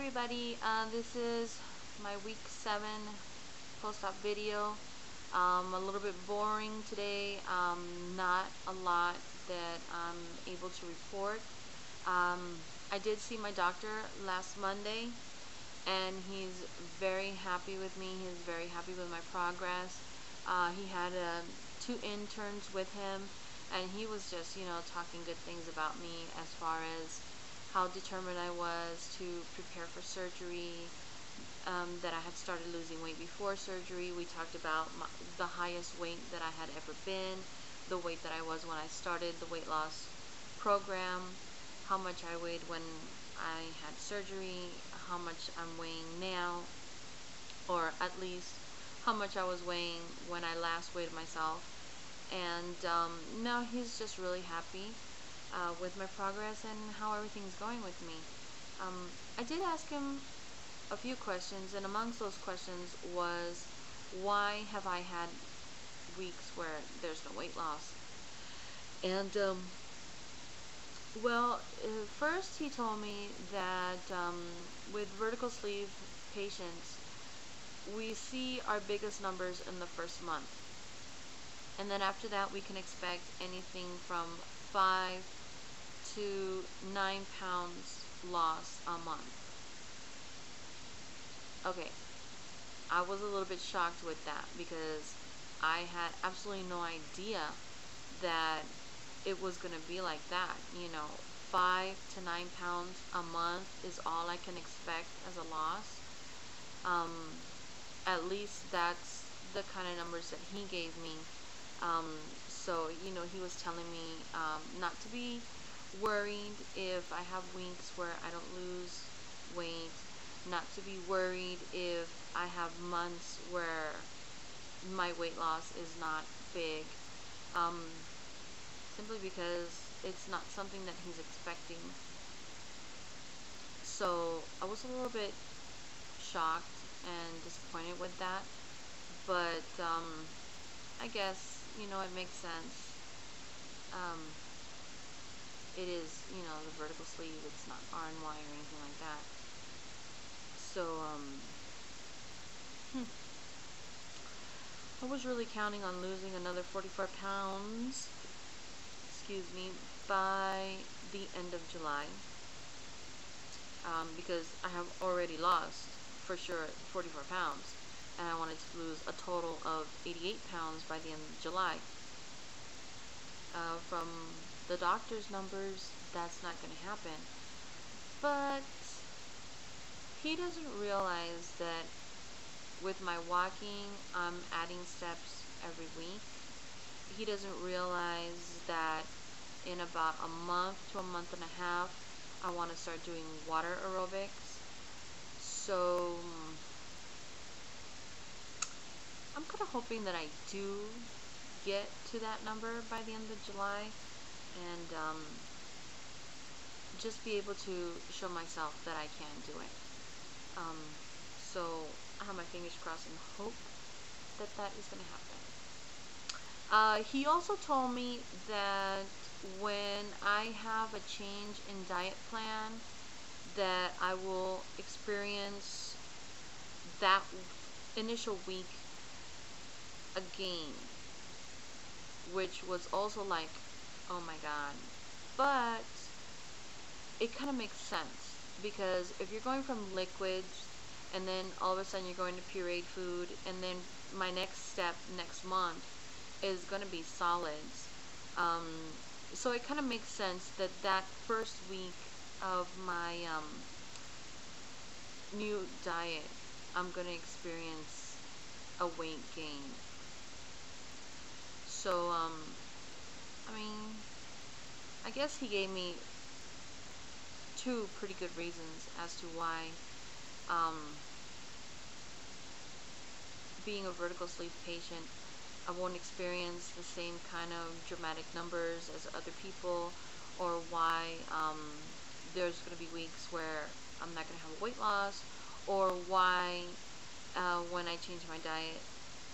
everybody, this is my week 7 post-op video. A little bit boring today, not a lot that I'm able to report. I did see my doctor last Monday and he's very happy with me. He's very happy with my progress. He had 2 interns with him and he was just, talking good things about me as far as how determined I was to prepare for surgery, that I had started losing weight before surgery. We talked about the highest weight that I had ever been, the weight that I was when I started the weight loss program, how much I weighed when I had surgery, how much I'm weighing now, or at least how much I was weighing when I last weighed myself. And now he's just really happy with my progress and how everything's going with me. I did ask him a few questions, and amongst those questions was, why have I had weeks where there's no weight loss? And first he told me that with vertical sleeve patients, we see our biggest numbers in the first month, and then after that we can expect anything from 5 to 9 pounds loss a month. Okay, I was a little bit shocked with that because I had absolutely no idea that it was going to be like that. 5 to 9 pounds a month is all I can expect as a loss. At least that's the kind of numbers that he gave me. So he was telling me not to be worried if I have weeks where I don't lose weight, not to be worried if I have months where my weight loss is not big, simply because it's not something that he's expecting. So I was a little bit shocked and disappointed with that, but I guess it makes sense. It is, the vertical sleeve, it's not RNY or anything like that. So, I was really counting on losing another 44 pounds, by the end of July, because I have already lost, for sure, 44 pounds, and I wanted to lose a total of 88 pounds by the end of July. From the doctor's numbers, that's not going to happen. But he doesn't realize that with my walking, I'm adding steps every week. He doesn't realize that in about a month to a month and a half, I want to start doing water aerobics. So I'm kind of hoping that I do get to that number by the end of July, and just be able to show myself that I can do it. So I have my fingers crossed and hope that that is going to happen. He also told me that when I have a change in diet plan, that I will experience that initial week again, which was also like, oh my god. But it kind of makes sense, because if you're going from liquids and then all of a sudden you're going to pureed food, and then my next step next month is going to be solids, so it kind of makes sense that that first week of my new diet, I'm going to experience a weight gain. So I guess he gave me 2 pretty good reasons as to why being a vertical sleeve patient, I won't experience the same kind of dramatic numbers as other people, or why there's going to be weeks where I'm not going to have a weight loss, or why when I change my diet,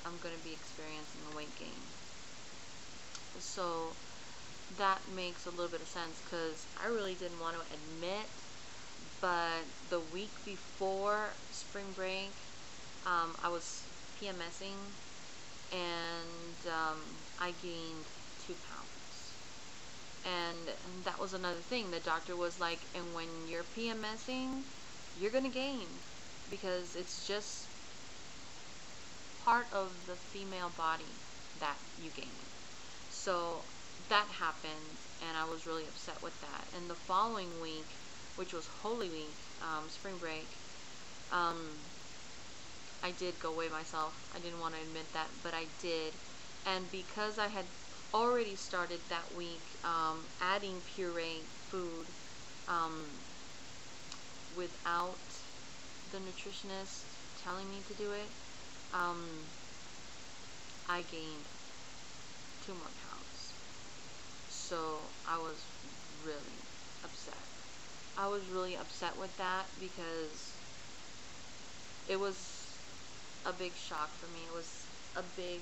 I'm going to be experiencing a weight gain. So that makes a little bit of sense, because I really didn't want to admit but the week before spring break, I was PMSing, and I gained 2 pounds. And that was another thing. The doctor was like, and when you're PMSing, you're gonna gain, because it's just part of the female body that you gain. So that happened, and I was really upset with that. And the following week, which was Holy Week, spring break, I did go weigh myself. I didn't want to admit that, but I did. And because I had already started that week adding puree food without the nutritionist telling me to do it, I gained 2 more pounds. So I was really upset. I was really upset with that because it was a big shock for me. It was a big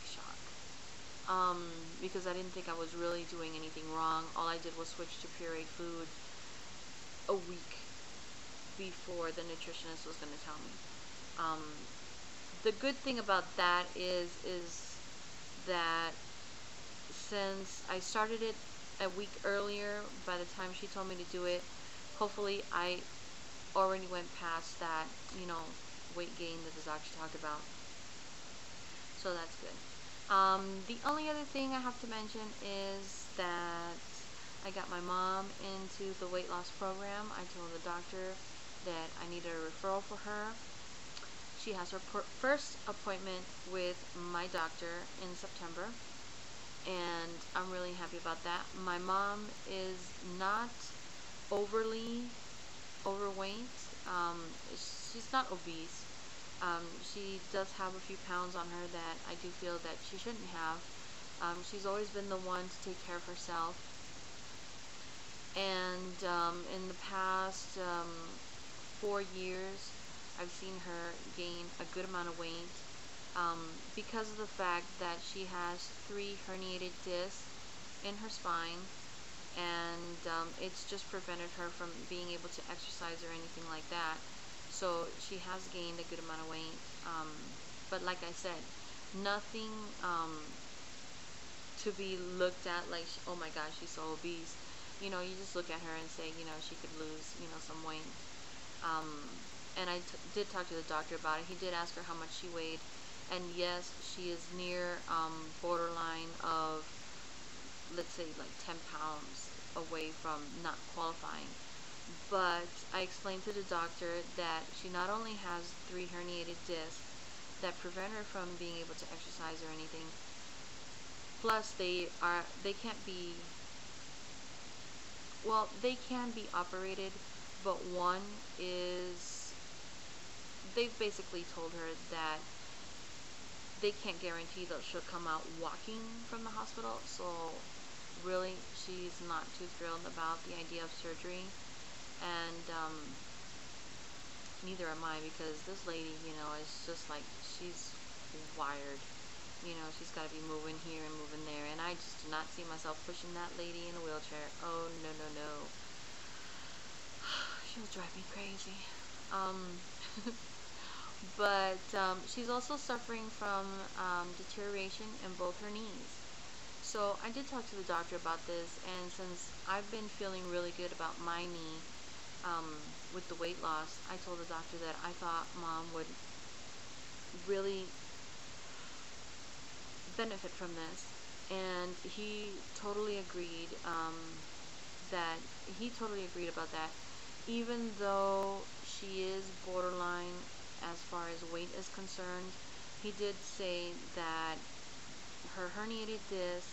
shock. Because I didn't think I was really doing anything wrong. All I did was switch to pureed food a week before the nutritionist was going to tell me. The good thing about that is that since I started it a week earlier, by the time she told me to do it, hopefully I already went past that, weight gain that the doctor talked about. So that's good. The only other thing I have to mention is that I got my mom into the weight loss program. I told the doctor that I needed a referral for her. She has her first appointment with my doctor in September, and I'm really happy about that. My mom is not overly overweight. She's not obese. She does have a few pounds on her that I do feel that she shouldn't have. She's always been the one to take care of herself. And in the past 4 years, I've seen her gain a good amount of weight because of the fact that she has 3 herniated discs in her spine, and it's just prevented her from being able to exercise or anything like that. So she has gained a good amount of weight, but like I said, nothing to be looked at like, oh my gosh, she's so obese. You just look at her and say, she could lose, some weight. And I did talk to the doctor about it. He did ask her how much she weighed, and yes, she is near borderline of, let's say, like 10 pounds away from not qualifying. But I explained to the doctor that she not only has 3 herniated discs that prevent her from being able to exercise or anything, plus they can't be, well, they can be operated, but one is, they've basically told her that they can't guarantee that she'll come out walking from the hospital. So really, she's not too thrilled about the idea of surgery, and neither am I, because this lady, is just like, she's wired. She's got to be moving here and moving there, and I just do not see myself pushing that lady in a wheelchair. Oh, no, no, no. She'll drive me crazy. But she's also suffering from deterioration in both her knees. So I did talk to the doctor about this, and since I've been feeling really good about my knee with the weight loss, I told the doctor that I thought Mom would really benefit from this, and he totally agreed about that. Even though she is borderline as far as weight is concerned, he did say that her herniated disc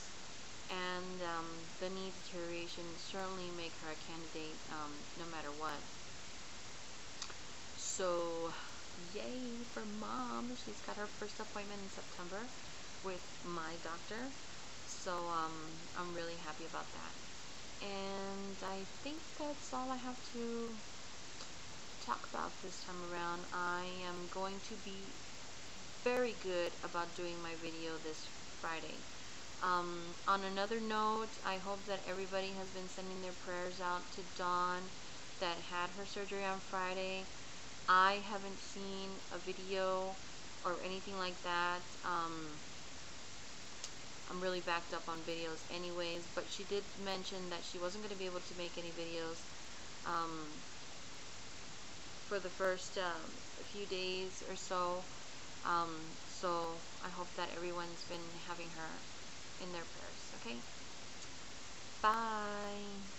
and the knee deterioration certainly make her a candidate no matter what. So yay for Mom. She's got her first appointment in September with my doctor, so I'm really happy about that. And I think that's all I have to talk about this time around. I am going to be very good about doing my video this Friday. On another note, I hope that everybody has been sending their prayers out to Dawn that had her surgery on Friday. I haven't seen a video or anything like that. I'm really backed up on videos anyways, but she did mention that she wasn't going to be able to make any videos for the first few days or so. So I hope that everyone's been having her in their prayers. Okay? Bye.